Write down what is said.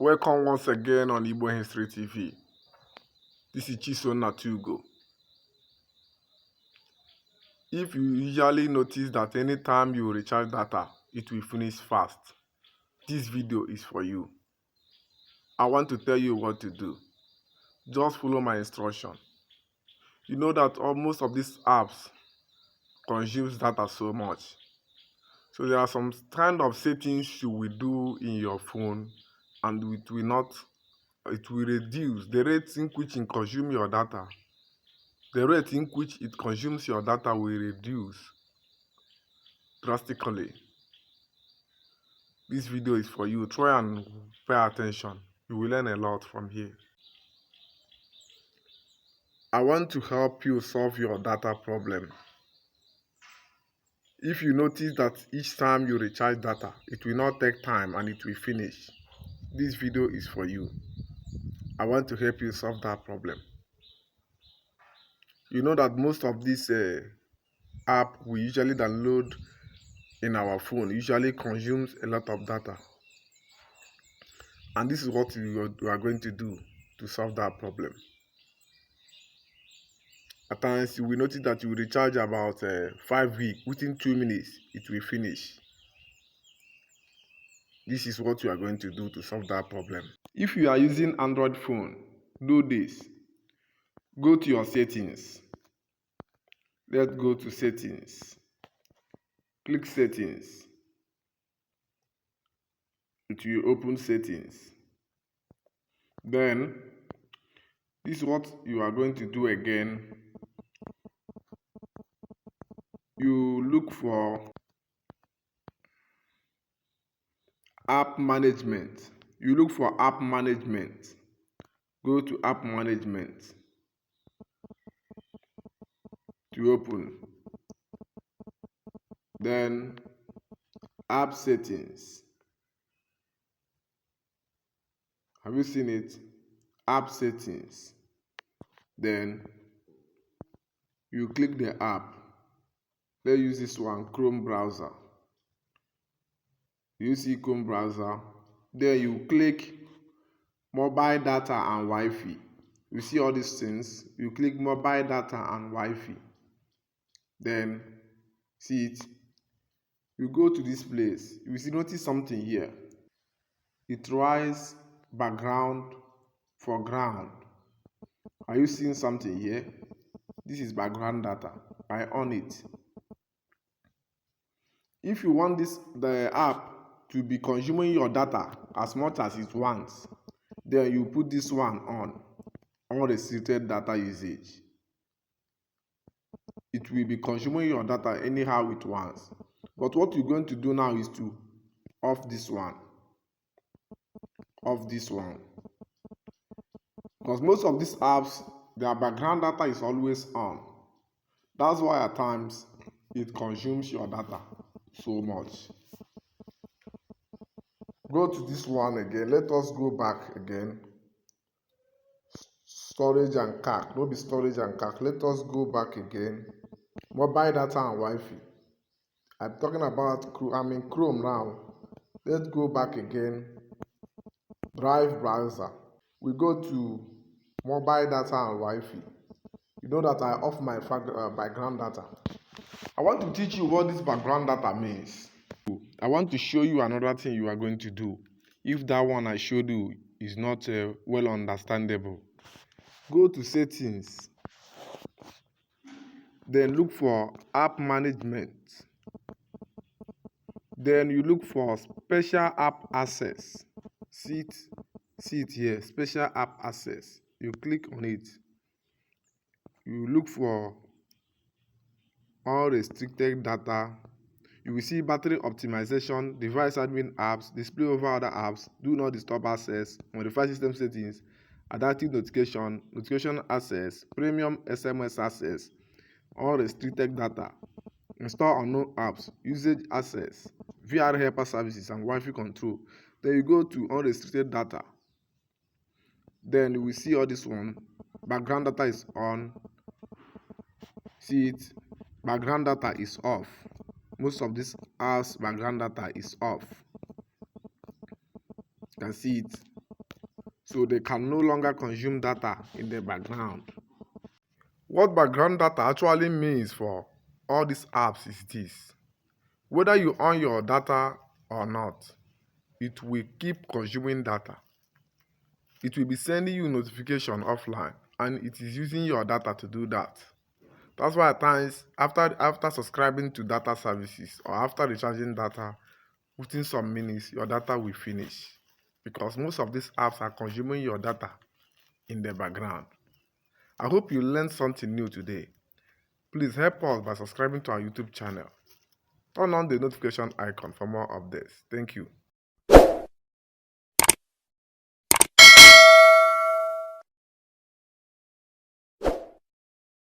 Welcome once again on Igbo History TV. This is Chiso Natugo. If you usually notice that anytime you recharge data, it will finish fast, this video is for you. I want to tell you what to do. Just follow my instruction. You know that most of these apps consumes data so much. So there are some kind of settings you will do in your phone and it will reduce the rate in which it consumes your data. The rate in which it consumes your data will reduce drastically. This video is for you. Try and pay attention. You will learn a lot from here. I want to help you solve your data problem. If you notice that each time you recharge data, it will not take time and it will finish, this video is for you. I want to help you solve that problem. You know that most of this app we usually download in our phone usually consumes a lot of data. And this is what you are going to do to solve that problem. At times, you will notice that you will recharge about 5 weeks. Within 2 minutes, it will finish. This is what you are going to do to solve that problem. If you are using Android phone, do this. Go to your settings. Let's go to settings. Click settings. It will open settings. Then, this is what you are going to do again. You look for app management. You look for app management. Go to app management to open. Then app settings. Have you seen it? App settings. Then you click the app. Let's use this one, Chrome browser. You see Chrome browser. Then you click mobile data and Wi-Fi. You see all these things. You click mobile data and Wi-Fi. Then see it. You go to this place. You will notice something here. It writes background foreground. Are you seeing something here? This is background data. I on it. If you want the app to be consuming your data as much as it wants, then you put this one on unrestricted data usage. It will be consuming your data anyhow it wants. But what you're going to do now is to off this one. Off this one. Because most of these apps, their background data is always on. That's why at times it consumes your data so much. Go to this one again. Let us go back again. Storage and CAC. No be storage and CAC. Let us go back again. Mobile data and Wi-Fi. I'm talking about Chrome. I'm in Chrome now. Let's go back again. Drive browser. We go to mobile data and Wi-Fi. You know that I off my background data. I want to teach you what this background data means. I want to show you another thing you are going to do. If that one I showed you is not well understandable, go to settings. Then look for app management. Then you look for special app access. See it here, special app access. You click on it. You look for unrestricted data. You will see battery optimization, device admin apps, display over other apps, do not disturb access, modify system settings, adaptive notification, notification access, premium SMS access, unrestricted data, install unknown apps, usage access, VR helper services, and Wi-Fi control. Then you go to unrestricted data. Then you will see all this one. Background data is on. See it. Background data is off. Most of this apps background data is off. You can see it. so they can no longer consume data in the background. What background data actually means for all these apps is this: whether you on your data or not, it will keep consuming data. It will be sending you notification offline, and it is using your data to do that. That's why at times after subscribing to data services or after recharging data, within some minutes your data will finish, because most of these apps are consuming your data in the background. I hope you learned something new today. Please help us by subscribing to our YouTube channel. Turn on the notification icon for more updates. Thank you.